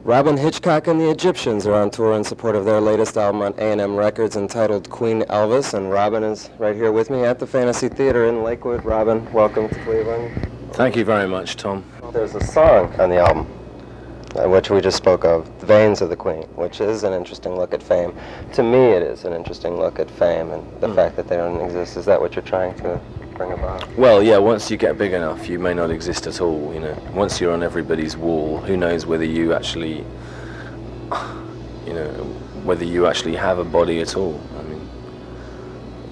Robyn Hitchcock and the Egyptians are on tour in support of their latest album on A&M Records entitled Queen Elvis, and Robyn is right here with me at the Fantasy Theater in Lakewood. Robyn, welcome to Cleveland. Thank you very much, Tom. There's a song on the album, which we just spoke of, The Veins of the Queen, which is an interesting look at fame. To me, it is an interesting look at fame and the fact that they don't exist. Is that what you're trying to bring about? Well, yeah, once you get big enough, you may not exist at all, you know. Once you're on everybody's wall, who knows whether you actually, you know, whether you actually have a body at all. I mean,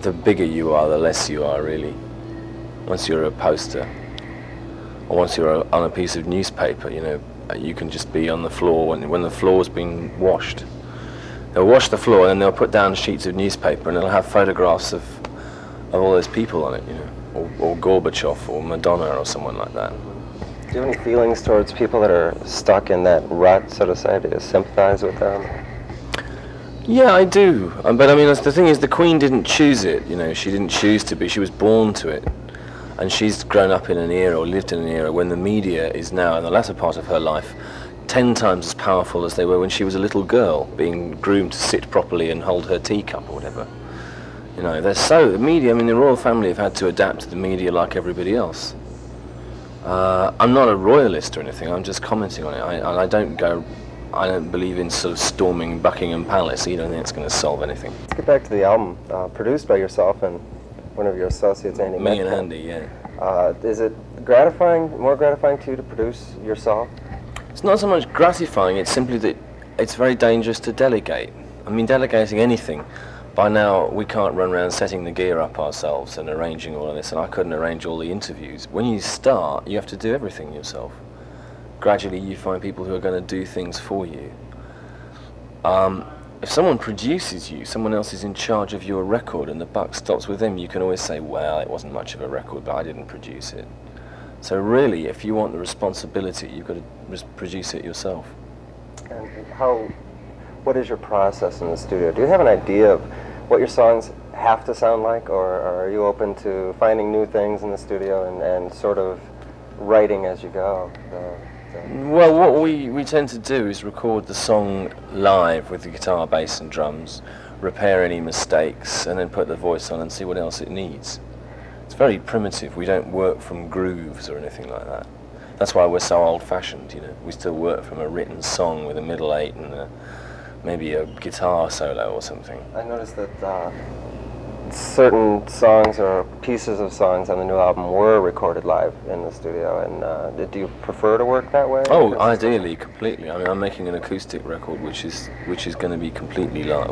the bigger you are, the less you are, really. Once you're a poster, or once you're on a piece of newspaper, you know, you can just be on the floor when the floor's been washed. They'll wash the floor and then they'll put down sheets of newspaper and it'll have photographs of all those people on it, you know, or Gorbachev or Madonna or someone like that. Do you have any feelings towards people that are stuck in that rut, so to say? Do you sympathize with them? Yeah, I do. But I mean, the thing is, the Queen didn't choose it, you know, she didn't choose to be, she was born to it. And she's grown up in an era, or lived in an era, when the media is now, in the latter part of her life, 10 times as powerful as they were when she was a little girl, being groomed to sit properly and hold her teacup or whatever. You know, the media, I mean, the royal family have had to adapt to the media like everybody else. I'm not a royalist or anything, I'm just commenting on it. I don't believe in sort of storming Buckingham Palace. You don't think it's going to solve anything. Let's get back to the album, produced by yourself and one of your associates, Andy. Me and Andy, yeah. Is it more gratifying to you to produce yourself? It's not so much gratifying, it's simply that it's very dangerous to delegate. I mean, delegating anything, by now we can't run around setting the gear up ourselves and arranging all of this, and I couldn't arrange all the interviews. When you start, you have to do everything yourself. Gradually you find people who are going to do things for you. If someone produces you, someone else is in charge of your record and the buck stops with them, you can always say, well, it wasn't much of a record, but I didn't produce it. So really, if you want the responsibility, you've got to produce it yourself. And what is your process in the studio? Do you have an idea of what your songs have to sound like, or are you open to finding new things in the studio and sort of writing as you go? Well, what we tend to do is record the song live with the guitar, bass and drums, repair any mistakes, and then put the voice on and see what else it needs. It's very primitive. We don't work from grooves or anything like that. That's why we're so old-fashioned, you know. We still work from a written song with a middle eight and maybe a guitar solo or something. I noticed that certain songs or pieces of songs on the new album were recorded live in the studio, and do you prefer to work that way? Oh, ideally, completely. I mean, I'm making an acoustic record which is going to be completely live,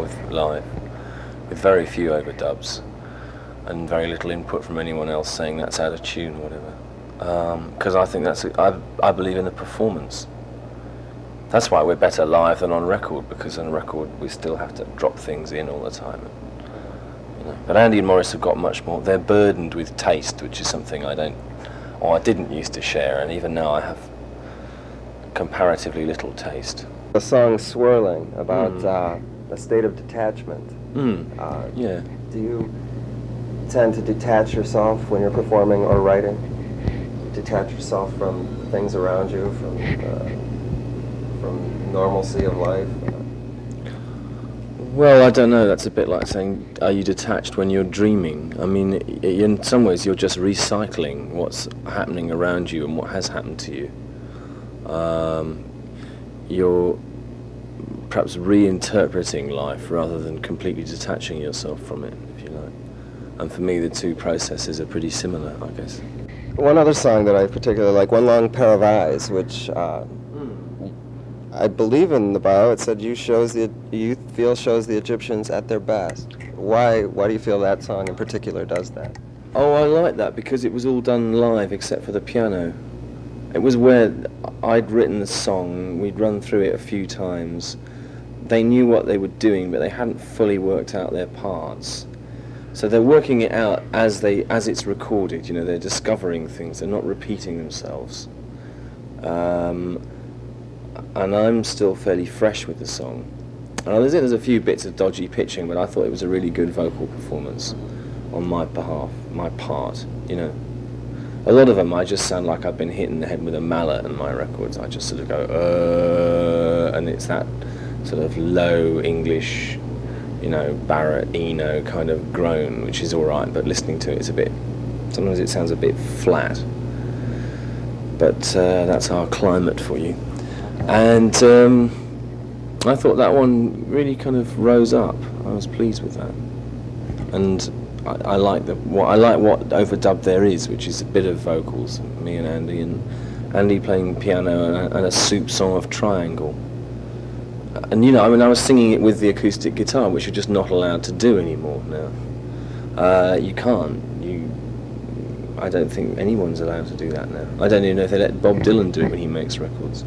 with very few overdubs and very little input from anyone else saying that's out of tune or whatever. Because I think I believe in the performance. That's why we're better live than on record, because on record we still have to drop things in all the time. But Andy and Maurice have got much more. They're burdened with taste, which is something I didn't used to share, and even now I have comparatively little taste. The song Swirling, about a state of detachment. Yeah. Do you tend to detach yourself when you're performing or writing? Detach yourself from things around you, from normalcy of life? Well, I don't know, that's a bit like saying, are you detached when you're dreaming? I mean, in some ways you're just recycling what's happening around you and what has happened to you. You're perhaps reinterpreting life rather than completely detaching yourself from it, if you like. And for me, the two processes are pretty similar, I guess. One other song that I particularly like, One Long Pair of Eyes, which I believe in the bio it said you shows the Egyptians at their best. Why do you feel that song in particular does that? Oh, I like that because it was all done live except for the piano. It was where I'd written the song, we'd run through it a few times. They knew what they were doing, but they hadn't fully worked out their parts. So they're working it out as it's recorded, you know, they're discovering things, they're not repeating themselves. And I'm still fairly fresh with the song. There's a few bits of dodgy pitching, but I thought it was a really good vocal performance on my part, you know. A lot of them I just sound like I've been hit in the head with a mallet in my records. I just sort of go, it's that sort of low English, you know, Barrett, Eno kind of groan, which is all right, but listening to it, it's a bit, sometimes it sounds a bit flat. But that's our climate for you. And I thought that one really kind of rose up. I was pleased with that. And I like what overdub there is, which is a bit of vocals, me and Andy playing piano and a soup song of Triangle. And you know, I mean, I was singing it with the acoustic guitar, which you're just not allowed to do anymore now. You can't. I don't think anyone's allowed to do that now. I don't even know if they let Bob Dylan do it when he makes records.